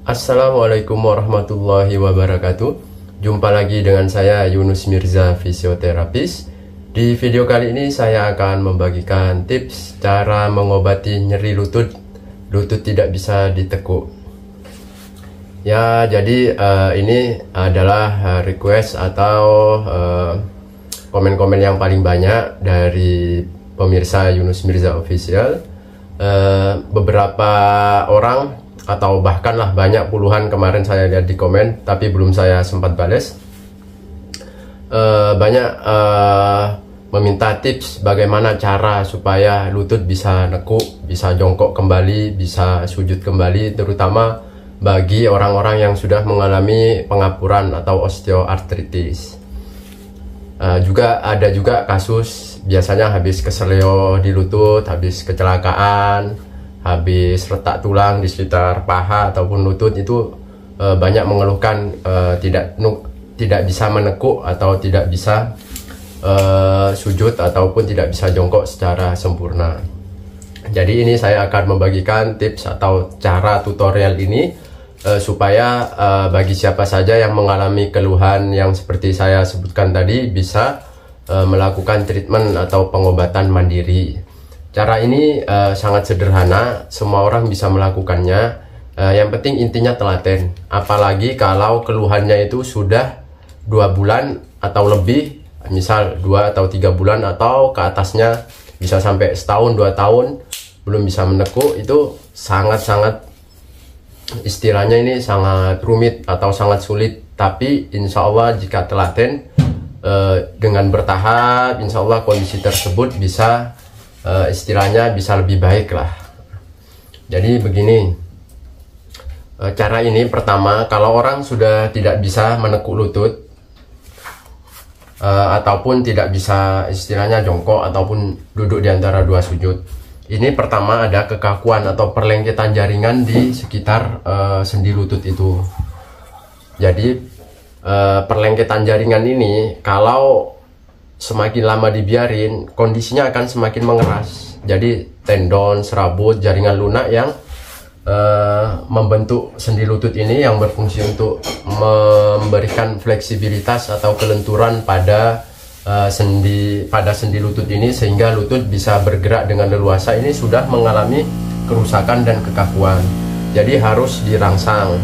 Assalamualaikum warahmatullahi wabarakatuh. Jumpa lagi dengan saya Yunus Mirza, fisioterapis. Di video kali ini saya akan membagikan tips cara mengobati nyeri lutut tidak bisa ditekuk. Ya, jadi ini adalah request atau komen-komen yang paling banyak dari pemirsa Yunus Mirza Official. Beberapa orang atau bahkan lah banyak puluhan kemarin saya lihat di komen, tapi belum saya sempat balas. Banyak meminta tips bagaimana cara supaya lutut bisa nekuk, bisa jongkok kembali, bisa sujud kembali, terutama bagi orang-orang yang sudah mengalami pengapuran atau osteoartritis. Juga ada juga kasus biasanya habis keseleo di lutut, habis kecelakaan, habis retak tulang di sekitar paha ataupun lutut, itu banyak mengeluhkan tidak bisa menekuk atau tidak bisa sujud ataupun tidak bisa jongkok secara sempurna. Jadi ini saya akan membagikan tips atau cara tutorial ini supaya bagi siapa saja yang mengalami keluhan yang seperti saya sebutkan tadi bisa melakukan treatment atau pengobatan mandiri. Cara ini sangat sederhana, semua orang bisa melakukannya. Yang penting intinya telaten. Apalagi kalau keluhannya itu sudah 2 bulan atau lebih, misal 2 atau 3 bulan atau ke atasnya, bisa sampai setahun 2 tahun belum bisa menekuk, itu sangat-sangat, istilahnya ini sangat rumit atau sangat sulit. Tapi insya Allah jika telaten dengan bertahap, insya Allah kondisi tersebut bisa istilahnya bisa lebih baik lah. Jadi begini, cara ini pertama, kalau orang sudah tidak bisa menekuk lutut ataupun tidak bisa istilahnya jongkok ataupun duduk di antara 2 sujud, ini pertama ada kekakuan atau perlengketan jaringan di sekitar sendi lutut itu. Jadi perlengketan jaringan ini kalau semakin lama dibiarin, kondisinya akan semakin mengeras. Jadi tendon, serabut, jaringan lunak yang membentuk sendi lutut ini, yang berfungsi untuk memberikan fleksibilitas atau kelenturan pada sendi lutut ini, sehingga lutut bisa bergerak dengan leluasa, ini sudah mengalami kerusakan dan kekakuan. Jadi harus dirangsang.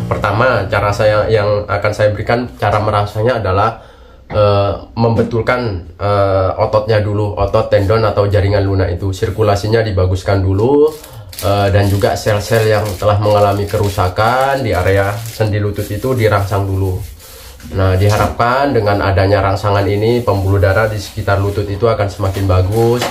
Pertama, cara saya yang akan saya berikan, cara merangsangnya adalah membetulkan ototnya dulu, otot tendon atau jaringan lunak itu, sirkulasinya dibaguskan dulu, dan juga sel-sel yang telah mengalami kerusakan di area sendi lutut itu dirangsang dulu. Nah, diharapkan dengan adanya rangsangan ini, pembuluh darah di sekitar lutut itu akan semakin bagus,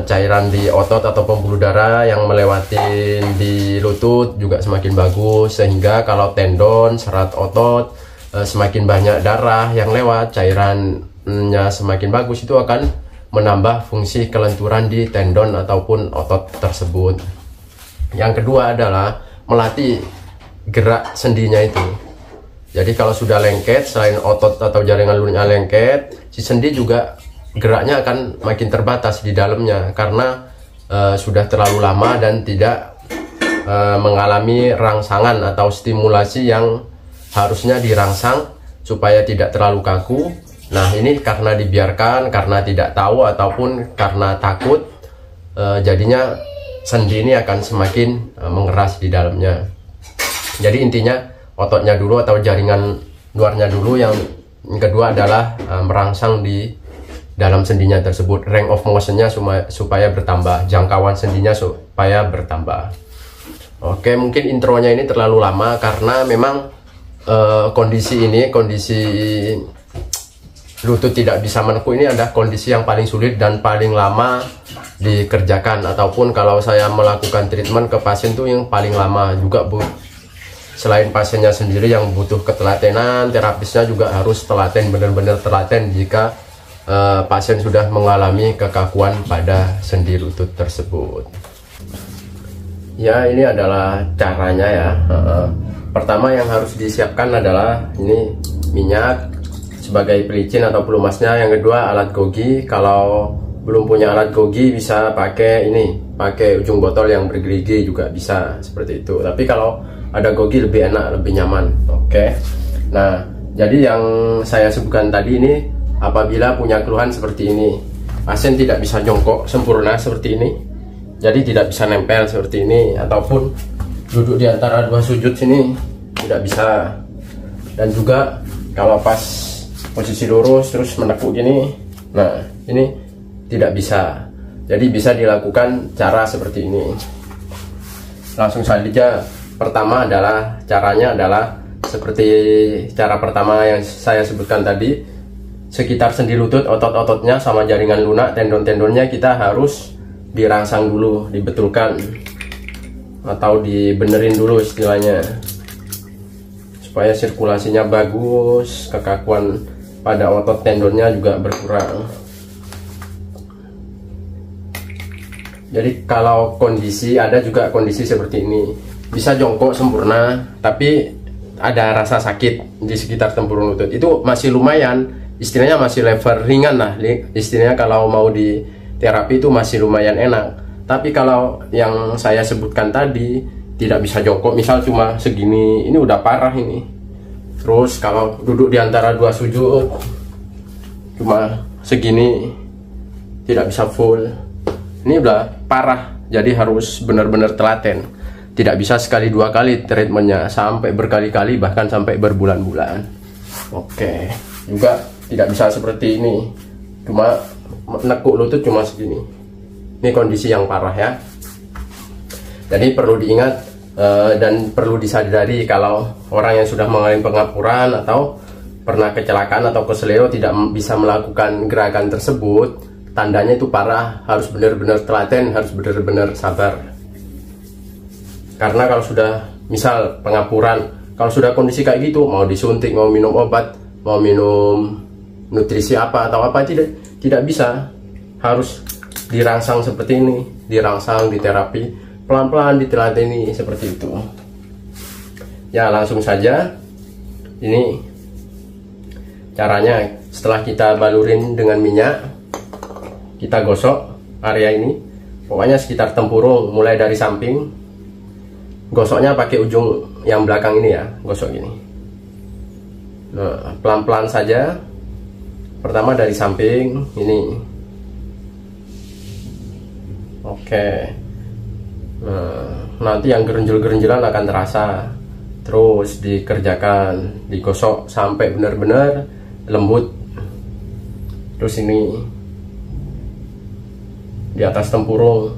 cairan di otot atau pembuluh darah yang melewati di lutut juga semakin bagus, sehingga kalau tendon, serat otot, semakin banyak darah yang lewat, cairannya semakin bagus, itu akan menambah fungsi kelenturan di tendon ataupun otot tersebut. Yang kedua adalah melatih gerak sendinya itu. Jadi kalau sudah lengket, selain otot atau jaringan lunaknya lengket, si sendi juga geraknya akan makin terbatas di dalamnya, karena sudah terlalu lama dan tidak mengalami rangsangan atau stimulasi yang harusnya dirangsang supaya tidak terlalu kaku. Nah, ini karena dibiarkan, karena tidak tahu ataupun karena takut, jadinya sendi ini akan semakin mengeras di dalamnya. Jadi intinya ototnya dulu atau jaringan luarnya dulu. Yang kedua adalah merangsang di dalam sendinya tersebut, range of motionnya supaya bertambah, jangkauan sendinya supaya bertambah. Oke, mungkin intronya ini terlalu lama karena memang kondisi lutut tidak bisa menekuk ini adalah kondisi yang paling sulit dan paling lama dikerjakan, ataupun kalau saya melakukan treatment ke pasien tuh yang paling lama juga, Bu. Selain pasiennya sendiri yang butuh ketelatenan, terapisnya juga harus telaten, benar-benar telaten jika pasien sudah mengalami kekakuan pada sendi lutut tersebut. Ya, ini adalah caranya ya. Pertama yang harus disiapkan adalah ini minyak sebagai pelicin atau pelumasnya. Yang kedua alat gogi. Kalau belum punya alat gogi bisa pakai ini pakai ujung botol yang bergerigi juga bisa seperti itu. Tapi kalau ada gogi lebih enak, lebih nyaman. Oke. Nah, jadi yang saya sebutkan tadi ini, apabila punya keluhan seperti ini, pasien tidak bisa jongkok sempurna seperti ini, jadi tidak bisa nempel seperti ini, ataupun duduk di antara dua sujud sini tidak bisa. Dan juga kalau pas posisi lurus terus menekuk gini, nah ini tidak bisa. Jadi bisa dilakukan cara seperti ini. Langsung saja, pertama adalah caranya adalah seperti cara pertama yang saya sebutkan tadi. Sekitar sendi lutut, otot-ototnya sama jaringan lunak, tendon-tendonnya kita harus dirangsang dulu, dibetulkan atau dibenerin dulu istilahnya, supaya sirkulasinya bagus, kekakuan pada otot tendonnya juga berkurang. Jadi kalau kondisi, ada juga kondisi seperti ini, bisa jongkok sempurna tapi ada rasa sakit di sekitar tempurung lutut, itu masih lumayan, istilahnya masih level ringan lah, istilahnya kalau mau di terapi itu masih lumayan enak. Tapi kalau yang saya sebutkan tadi, tidak bisa jongkok, misal cuma segini, ini udah parah ini. Terus kalau duduk di antara dua sujud cuma segini, tidak bisa full, ini udah parah. Jadi harus benar-benar telaten, tidak bisa sekali dua kali treatmentnya, sampai berkali-kali, bahkan sampai berbulan-bulan. Oke, juga tidak bisa seperti ini, cuma nekuk lutut cuma segini. Ini kondisi yang parah ya. Jadi perlu diingat dan perlu disadari kalau orang yang sudah mengalami pengapuran atau pernah kecelakaan atau keseleo tidak bisa melakukan gerakan tersebut, tandanya itu parah, harus benar-benar telaten, harus benar-benar sabar. Karena kalau sudah misal pengapuran, kalau sudah kondisi kayak gitu, mau disuntik, mau minum obat, mau minum nutrisi apa atau apa, tidak bisa, harus dirangsang seperti ini, dirangsang, diterapi pelan-pelan, ditelateni seperti itu ya. Langsung saja, ini caranya. Setelah kita balurin dengan minyak, kita gosok area ini, pokoknya sekitar tempurung, mulai dari samping. Gosoknya pakai ujung yang belakang ini ya, gosok gini. Nah, pelan-pelan saja. Pertama dari samping ini. Oke. Nah, nanti yang gerenjel-gerenjelan akan terasa. Terus dikerjakan, digosok sampai benar-benar lembut. Terus ini di atas tempurung.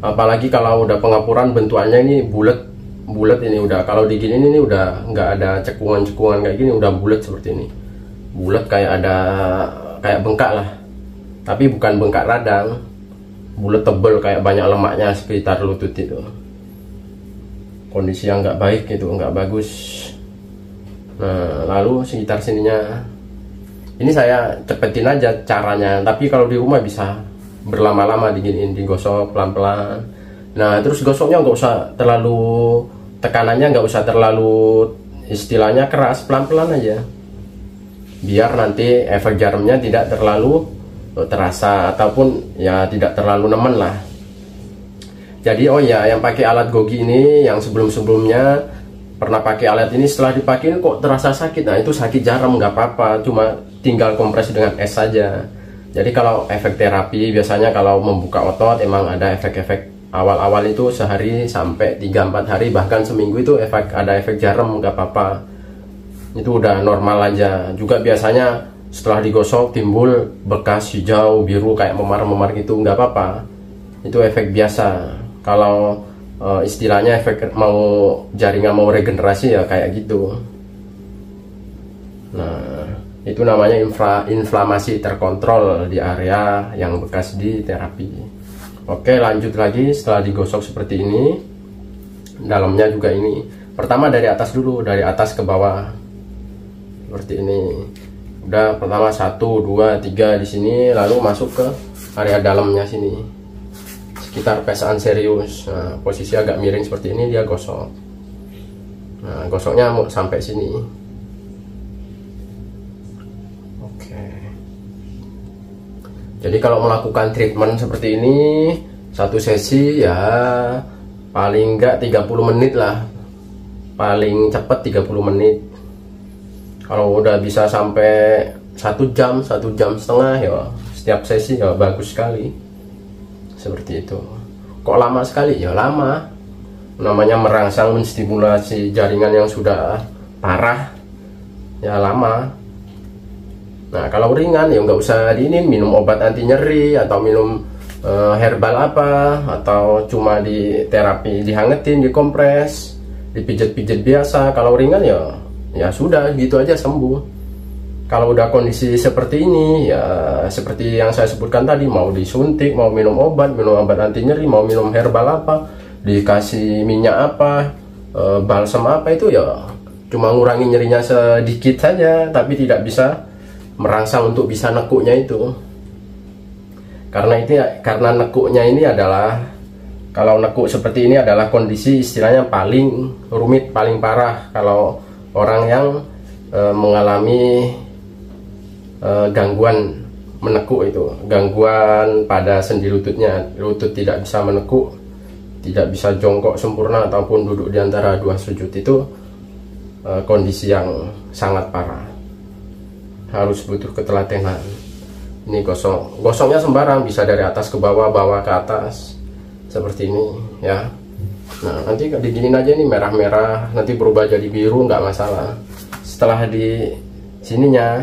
Apalagi kalau udah pengapuran, bentukannya ini bulat ini udah, kalau diginin ini udah nggak ada cekungan kayak gini, udah bulat seperti ini, bulat kayak bengkak lah, tapi bukan bengkak radang, bulat tebel kayak banyak lemaknya sekitar lutut itu. Kondisi yang nggak baik itu, nggak bagus. Nah, lalu sekitar sininya ini saya cepetin aja caranya, tapi kalau di rumah bisa berlama-lama diginiin, digosok pelan-pelan. Nah, terus gosoknya nggak usah terlalu, tekanannya nggak usah terlalu istilahnya keras, pelan-pelan aja, biar nanti efek jarumnya tidak terlalu terasa, ataupun ya tidak terlalu nemen lah. Jadi oh ya, yang pakai alat gogi ini, yang sebelum-sebelumnya pernah pakai alat ini, setelah dipakai kok terasa sakit, nah itu sakit jarum, nggak apa-apa, cuma tinggal kompres dengan es saja. Jadi kalau efek terapi biasanya kalau membuka otot emang ada efek-efek awal-awal itu sehari sampai 3-4 hari, bahkan seminggu itu ada efek jarum, nggak apa-apa, itu udah normal aja. Juga biasanya setelah digosok timbul bekas hijau biru kayak memar-memar gitu, nggak apa-apa, itu efek biasa. Kalau istilahnya efek mau jaringan mau regenerasi ya kayak gitu. Nah, itu namanya inflamasi terkontrol di area yang bekas di terapi. Oke, lanjut lagi. Setelah digosok seperti ini, dalamnya juga ini. Pertama dari atas dulu, dari atas ke bawah seperti ini. Udah, pertama 1, 2, 3 di sini, lalu masuk ke area dalamnya sini, sekitar pesaan serius. Nah, posisi agak miring seperti ini, dia gosok. Nah, gosoknya mau sampai sini. Jadi kalau melakukan treatment seperti ini, satu sesi ya paling enggak 30 menit lah, paling cepat 30 menit. Kalau udah bisa sampai 1 jam, 1,5 jam ya setiap sesi ya bagus sekali. Seperti itu. Kok lama sekali? Ya lama. Namanya merangsang menstimulasi jaringan yang sudah parah, ya lama. Nah kalau ringan ya nggak usah diinin, minum obat anti nyeri atau minum herbal apa, atau cuma di terapi dihangetin, dikompres, dipijet-pijet biasa. Kalau ringan ya sudah gitu aja sembuh. Kalau udah kondisi seperti ini ya seperti yang saya sebutkan tadi, mau disuntik, mau minum obat anti nyeri, mau minum herbal apa, dikasih minyak apa, balsam apa, itu ya cuma ngurangi nyerinya sedikit saja, tapi tidak bisa merangsang untuk bisa nekuknya itu. Karena nekuknya ini adalah, kalau nekuk seperti ini adalah kondisi istilahnya paling rumit, paling parah kalau orang yang mengalami gangguan menekuk itu, gangguan pada sendi lututnya, lutut tidak bisa menekuk, tidak bisa jongkok sempurna ataupun duduk di antara dua sujud, itu kondisi yang sangat parah, harus butuh ketelatenan. Ini gosoknya sembarang, bisa dari atas ke bawah, bawah ke atas, seperti ini ya. Nah nanti diginin aja, ini merah-merah, nanti berubah jadi biru nggak masalah. Setelah di sininya,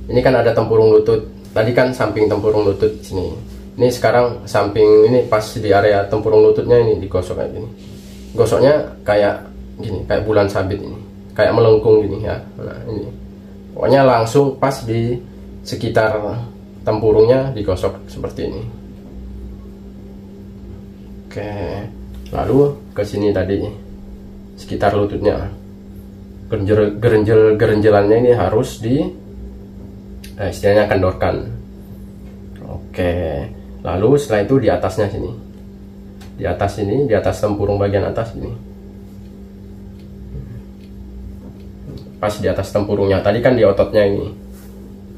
ini kan ada tempurung lutut, tadi kan samping tempurung lutut sini. Ini sekarang samping ini, pas di area tempurung lututnya ini digosok kayak gini. Gosoknya kayak gini, kayak bulan sabit ini, kayak melengkung gini ya. Nah ini pokoknya langsung pas di sekitar tempurungnya digosok seperti ini. Oke, lalu ke sini tadi sekitar lututnya, gerenjelannya ini harus di istilahnya kendorkan. Oke, lalu setelah itu di atasnya sini, di atas ini, di atas tempurung bagian atas ini, pas di atas tempurungnya. Tadi kan di ototnya ini,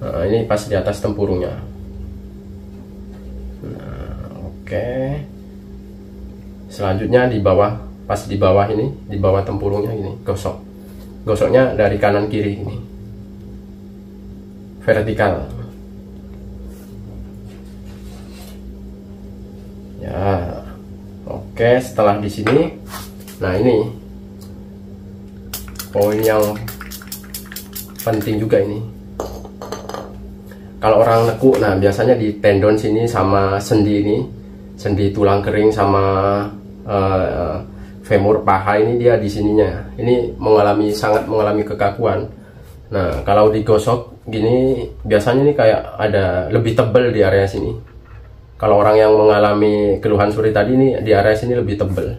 nah ini pas di atas tempurungnya. Nah, oke, selanjutnya di bawah, pas di bawah ini, di bawah tempurungnya ini, gosoknya dari kanan kiri ini, vertikal ya. Oke, setelah di sini, nah ini poin yang penting juga ini. Kalau orang nekuk, nah biasanya di tendon sini sama sendi ini, sendi tulang kering sama femur paha ini, dia di sininya ini sangat mengalami kekakuan. Nah kalau digosok gini, biasanya ini kayak ada lebih tebal di area sini. Kalau orang yang mengalami keluhan seperti tadi ini, di area sini lebih tebal.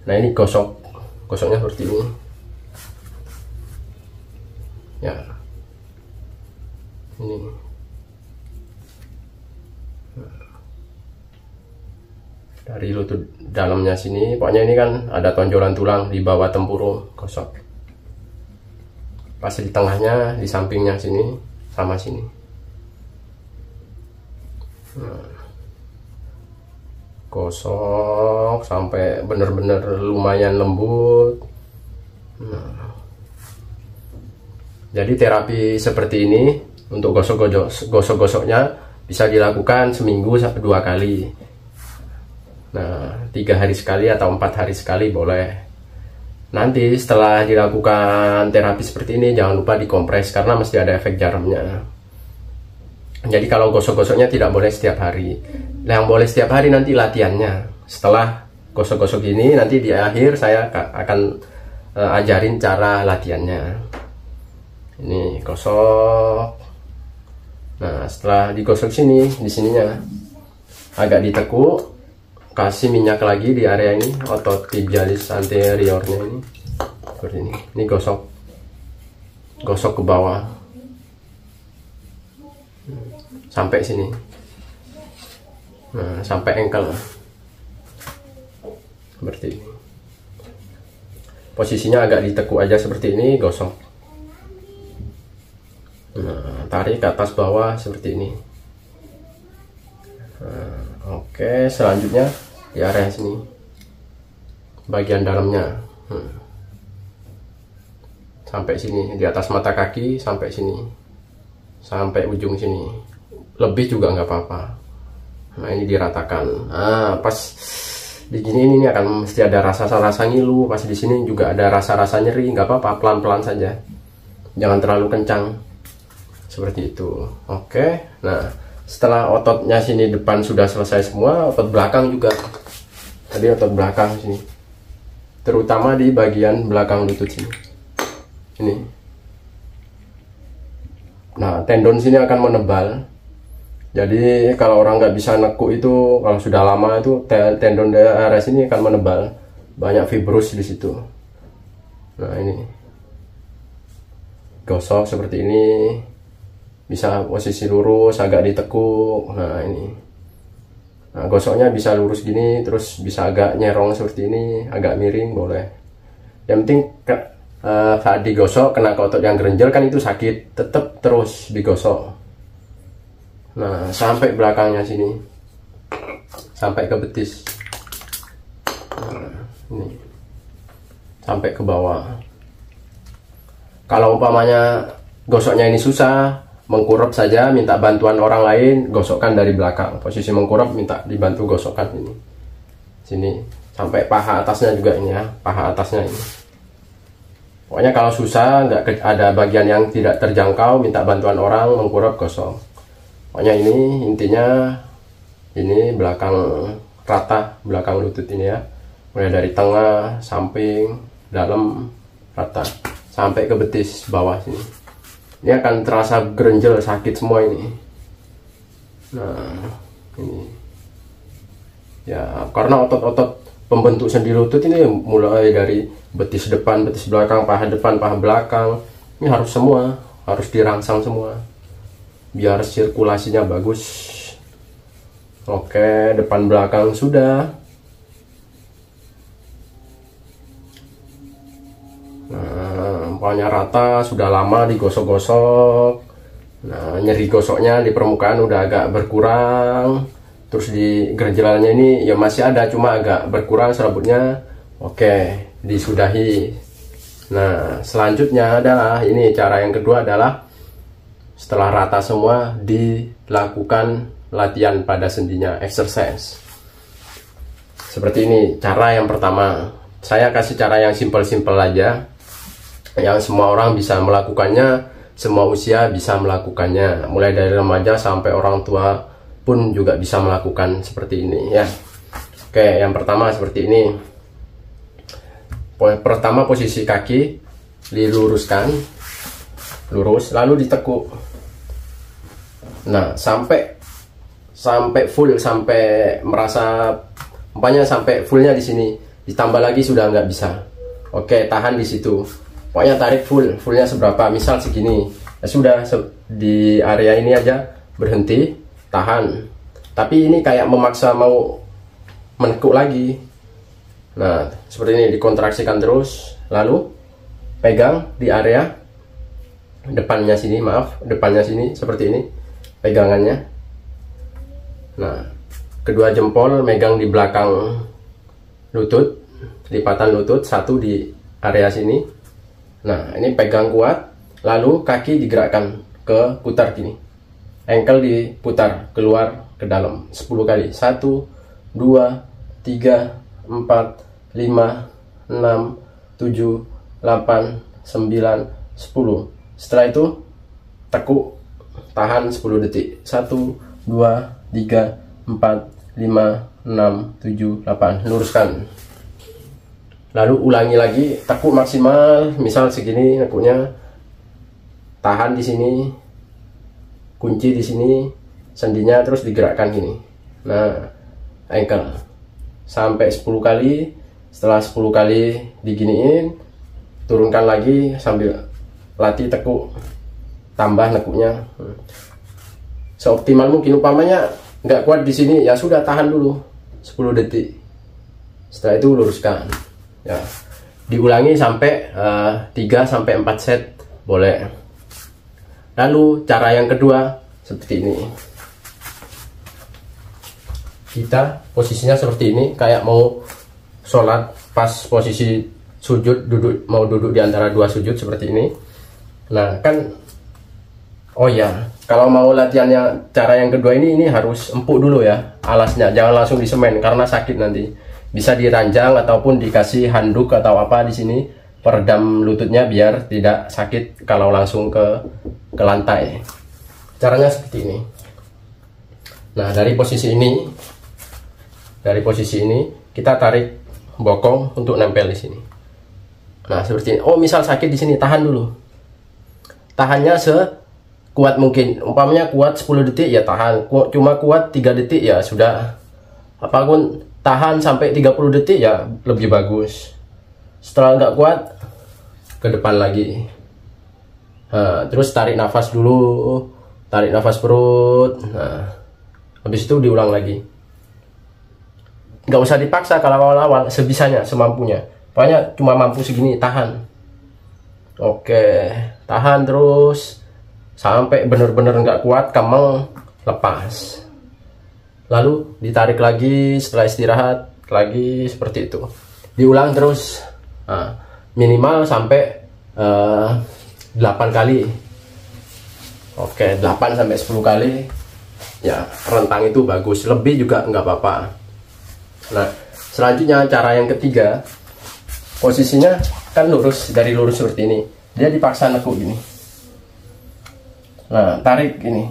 Nah ini gosoknya seperti ini ya. Ini dari lutut dalamnya sini, pokoknya ini kan ada tonjolan tulang di bawah tempurung, gosok. Pas di tengahnya, di sampingnya sini, sama sini. Nah, gosok sampai bener-bener lumayan lembut. Nah, jadi terapi seperti ini untuk gosok-gosoknya bisa dilakukan seminggu 2 kali. Nah 3 hari sekali atau 4 hari sekali boleh. Nanti setelah dilakukan terapi seperti ini, jangan lupa dikompres karena mesti ada efek jarumnya. Jadi kalau gosok-gosoknya tidak boleh setiap hari. Yang boleh setiap hari nanti latihannya. Setelah gosok-gosok ini, nanti di akhir saya akan ajarin cara latihannya. Ini gosok. Nah setelah digosok sini, di sininya agak ditekuk, kasih minyak lagi di area ini, otot tibialis anteriornya ini, seperti ini. Ini gosok ke bawah sampai sini. Nah sampai ankle, seperti ini. Posisinya agak ditekuk aja seperti ini, gosok. Nah tarik ke atas bawah seperti ini. Oke, selanjutnya di area sini, bagian dalamnya, sampai sini, di atas mata kaki sampai sini, sampai ujung sini, lebih juga nggak apa-apa. Nah ini diratakan. Pas di gini ini akan mesti ada rasa ngilu. Pas di sini juga ada rasa nyeri, nggak apa-apa, pelan-pelan saja, jangan terlalu kencang, seperti itu. Oke, nah setelah ototnya sini depan sudah selesai semua, otot belakang juga. Tadi otot belakang sini, terutama di bagian belakang lutut sini. Ini. Nah, tendon sini akan menebal. Jadi kalau orang nggak bisa nekuk itu, kalau sudah lama itu tendon daerah sini akan menebal, banyak fibrus di situ. Nah ini, gosok seperti ini, bisa posisi lurus, agak ditekuk. Nah ini, nah gosoknya bisa lurus gini, terus bisa agak nyerong seperti ini, agak miring boleh. Yang penting saat digosok kena ke otot yang gerenjel kan itu sakit, tetap terus digosok. Nah sampai belakangnya sini, sampai ke betis. Nah, ini sampai ke bawah. Kalau umpamanya gosoknya ini susah, mengkurap saja, minta bantuan orang lain, gosokkan dari belakang. Posisi mengkurap minta dibantu gosokkan ini, sini sampai paha atasnya juga ini ya, paha atasnya ini. Pokoknya kalau susah, nggak ada bagian yang tidak terjangkau, minta bantuan orang, mengkurap, gosok. Pokoknya ini intinya, ini belakang rata, belakang lutut ini ya, mulai dari tengah, samping, dalam, rata, sampai ke betis bawah sini. Ini akan terasa gerenjel, sakit semua ini. Nah ini ya, karena otot-otot pembentuk sendi lutut ini mulai dari betis depan, betis belakang, paha depan, paha belakang, ini harus semua, harus dirangsang semua biar sirkulasinya bagus. Oke, depan belakang sudah. Nah, pokoknya rata, sudah lama digosok-gosok. Nah, nyeri gosoknya di permukaan udah agak berkurang. Terus di gerenjelannya ini ya masih ada, cuma agak berkurang serabutnya. Oke, disudahi. Nah, selanjutnya adalah ini, cara yang kedua adalah setelah rata semua dilakukan latihan pada sendinya, exercise. Seperti ini cara yang pertama. Saya kasih cara yang simpel-simpel aja, yang semua orang bisa melakukannya, semua usia bisa melakukannya, mulai dari remaja sampai orang tua pun juga bisa melakukan seperti ini ya. Oke, yang pertama seperti ini. Pertama, posisi kaki diluruskan, lurus, lalu ditekuk. Nah, sampai full, sampai merasa umpamanya sampai fullnya di sini, ditambah lagi sudah nggak bisa. Oke, tahan di situ. Pokoknya tarik fullnya seberapa, misal segini. Ya sudah, di area ini aja berhenti, tahan. Tapi ini kayak memaksa mau menekuk lagi. Nah, seperti ini, dikontraksikan terus, lalu pegang di area depannya sini, depannya sini, seperti ini pegangannya. Nah, kedua jempol megang di belakang lutut, lipatan lutut, satu di area sini. Nah, ini pegang kuat, lalu kaki digerakkan ke putar gini, ankle diputar keluar ke dalam 10 kali. 1, 2, 3, 4, 5, 6, 7, 8, 9, 10. Setelah itu tekuk, tahan 10 detik. 1, 2, 3, 4, 5, 6, 7, 8. Luruskan. Lalu ulangi lagi, tekuk maksimal, misal segini tekuknya. Tahan di sini, kunci di sini sendinya, terus digerakkan gini. Nah, ankle sampai 10 kali. Setelah 10 kali diginiin, turunkan lagi sambil latih tekuk, tambah nekuknya seoptimal mungkin. Umpamanya nggak kuat di sini, ya sudah, tahan dulu 10 detik. Setelah itu luruskan. Ya, diulangi sampai 3 sampai 4 set boleh. Lalu cara yang kedua seperti ini. kita posisinya seperti ini, kayak mau sholat pas posisi sujud, mau duduk di antara dua sujud seperti ini. Nah kan, oh ya, kalau mau latihannya cara yang kedua ini harus empuk dulu ya alasnya, jangan langsung di semen karena sakit nanti. Bisa diranjang ataupun dikasih handuk atau apa di sini peredam lututnya biar tidak sakit kalau langsung ke lantai. Caranya seperti ini. Nah, dari posisi ini kita tarik bokong untuk nempel di sini. Nah, seperti ini. Oh, misal sakit di sini, tahan dulu. Tahannya sekuat mungkin. Umpamanya kuat 10 detik ya tahan. Cuma kuat 3 detik ya sudah. Apapun tahan sampai 30 detik ya lebih bagus. Setelah nggak kuat, ke depan lagi. Nah, terus tarik nafas dulu, tarik nafas perut. Nah, habis itu diulang lagi. Nggak usah dipaksa kalau awal-awal, sebisanya, semampunya. Pokoknya cuma mampu segini, tahan. Oke, tahan terus sampai bener-bener nggak kuat, kameng, lepas. Lalu ditarik lagi setelah istirahat lagi seperti itu. Diulang terus. Nah, minimal sampai 8 kali. Oke, 8 sampai 10 kali. Ya, rentang itu bagus. Lebih juga nggak apa-apa. Nah, selanjutnya cara yang ketiga, posisinya kan lurus, dari lurus seperti ini. Dia dipaksa nekuk gini. Nah, tarik ini.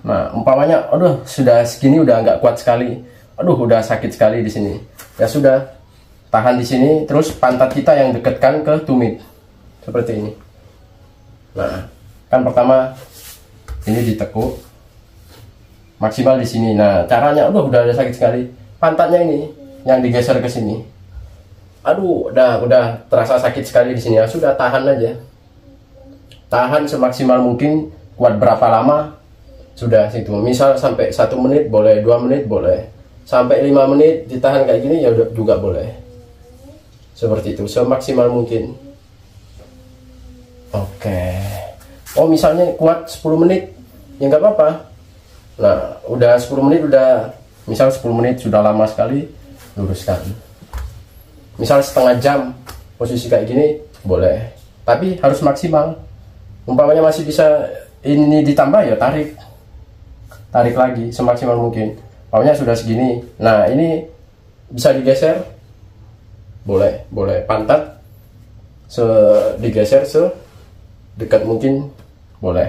Nah, umpamanya, aduh, sudah segini udah nggak kuat sekali. Aduh, udah sakit sekali di sini. Ya sudah, tahan di sini. Terus pantat kita yang dekatkan ke tumit, seperti ini. Nah, kan pertama ini ditekuk, maksimal di sini. Nah, caranya, aduh, udah sakit sekali. Pantatnya ini yang digeser ke sini. Aduh, udah terasa sakit sekali di sini. Ya sudah, tahan aja. Tahan semaksimal mungkin. Kuat berapa lama? Sudah situ. Misal sampai 1 menit boleh, 2 menit boleh, sampai 5 menit ditahan kayak gini ya udah juga boleh. Seperti itu, semaksimal mungkin. Oke. Oh, misalnya kuat 10 menit ya nggak apa-apa. Nah, udah 10 menit, udah misal 10 menit sudah lama sekali, luruskan. Misal setengah jam posisi kayak gini boleh, tapi harus maksimal. Umpamanya masih bisa ini ditambah ya tarik lagi semaksimal mungkin. Umpamanya sudah segini. Nah, ini bisa digeser, boleh pantat digeser sedekat mungkin boleh.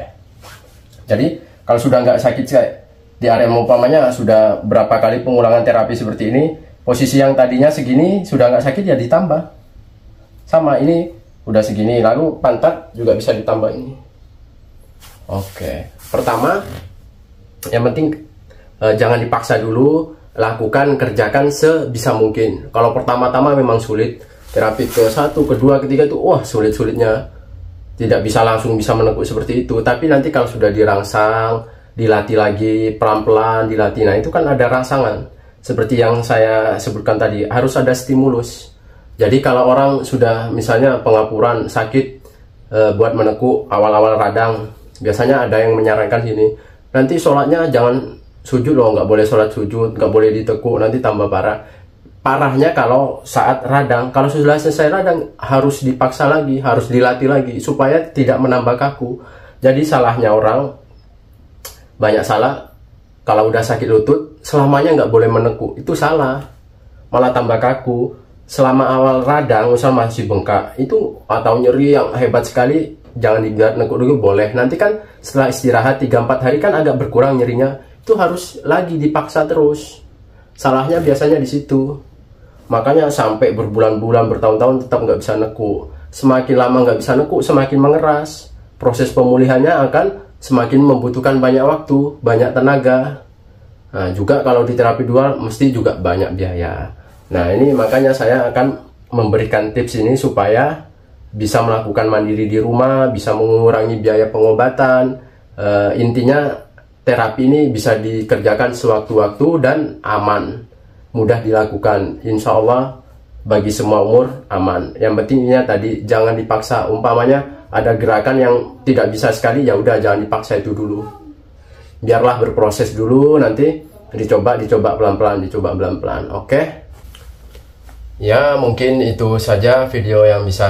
Jadi kalau sudah nggak sakit di area, umpamanya sudah berapa kali pengulangan terapi seperti ini, posisi yang tadinya segini sudah nggak sakit ya ditambah. Sama ini udah segini, lalu pantat juga bisa ditambah ini. Oke, pertama yang penting jangan dipaksa dulu, lakukan, kerjakan sebisa mungkin. Kalau pertama-tama memang sulit, terapi ke 1, kedua, ketiga itu wah sulit-sulitnya, tidak bisa langsung bisa menekuk seperti itu. Tapi nanti kalau sudah dirangsang, dilatih lagi pelan-pelan, dilatih, nah itu kan ada rangsangan. Seperti yang saya sebutkan tadi, harus ada stimulus. Jadi kalau orang sudah misalnya pengapuran, sakit, buat menekuk awal-awal radang, biasanya ada yang menyarankan sini, nanti sholatnya jangan sujud loh, nggak boleh sholat sujud, nggak boleh ditekuk, nanti tambah parah. Parahnya kalau saat radang, kalau sudah selesai radang harus dipaksa lagi, harus dilatih lagi supaya tidak menambah kaku. Jadi salahnya orang, banyak salah, kalau udah sakit lutut selamanya nggak boleh menekuk, itu salah, malah tambah kaku. Selama awal radang, misal masih bengkak itu atau nyeri yang hebat sekali, jangan dibiarkan nekuk dulu, boleh. Nanti kan setelah istirahat 3-4 hari kan agak berkurang nyerinya, itu harus lagi dipaksa terus. Salahnya biasanya di situ. Makanya sampai berbulan-bulan, bertahun-tahun tetap nggak bisa nekuk. Semakin lama nggak bisa nekuk, semakin mengeras. Proses pemulihannya akan semakin membutuhkan banyak waktu, banyak tenaga. Nah, juga kalau di terapi dual mesti juga banyak biaya. Nah, ini makanya saya akan memberikan tips ini supaya bisa melakukan mandiri di rumah, bisa mengurangi biaya pengobatan. Intinya terapi ini bisa dikerjakan sewaktu-waktu dan aman, mudah dilakukan. Insya Allah bagi semua umur aman. Yang pentingnya tadi jangan dipaksa. Umpamanya ada gerakan yang tidak bisa sekali, ya udah jangan dipaksa itu dulu. Biarlah berproses dulu, nanti dicoba pelan-pelan. Oke. Ya, mungkin itu saja video yang bisa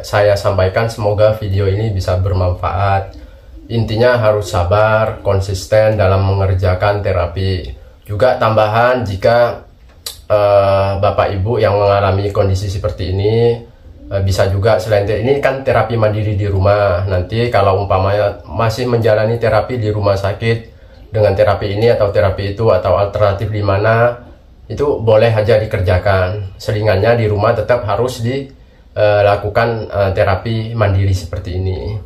saya sampaikan. Semoga video ini bisa bermanfaat. Intinya harus sabar, konsisten dalam mengerjakan terapi. Juga tambahan, jika Bapak Ibu yang mengalami kondisi seperti ini, bisa juga selain ini kan terapi mandiri di rumah. Nanti kalau umpamanya masih menjalani terapi di rumah sakit dengan terapi ini atau terapi itu atau alternatif di mana, itu boleh aja dikerjakan. Selingannya di rumah tetap harus dilakukan terapi mandiri seperti ini.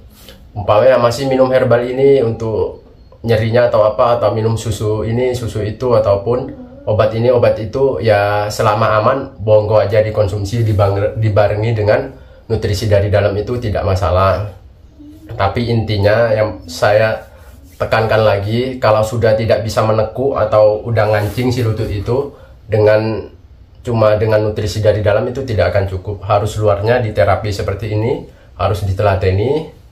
Umpamanya masih minum herbal ini untuk nyerinya atau apa, atau minum susu ini, susu itu, ataupun obat ini, obat itu, ya selama aman, monggo aja dikonsumsi dibarengi dengan nutrisi dari dalam itu tidak masalah. Tapi intinya yang saya tekankan lagi, kalau sudah tidak bisa menekuk atau udah ngancing si lutut itu, cuma dengan nutrisi dari dalam itu tidak akan cukup. Harus luarnya diterapi seperti ini, harus ditelateni,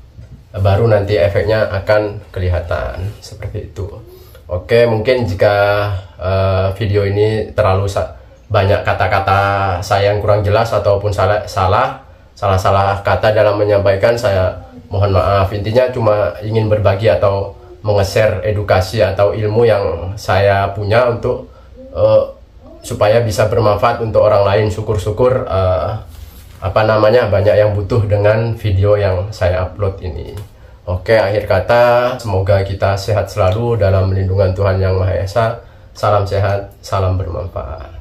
baru nanti efeknya akan kelihatan seperti itu. Oke, mungkin jika video ini terlalu banyak kata-kata saya yang kurang jelas ataupun salah kata dalam menyampaikan, saya mohon maaf. Intinya cuma ingin berbagi atau menge-share edukasi atau ilmu yang saya punya untuk supaya bisa bermanfaat untuk orang lain. Syukur-syukur banyak yang butuh dengan video yang saya upload ini. Oke, akhir kata, semoga kita sehat selalu dalam lindungan Tuhan Yang Maha Esa. Salam sehat, salam bermanfaat.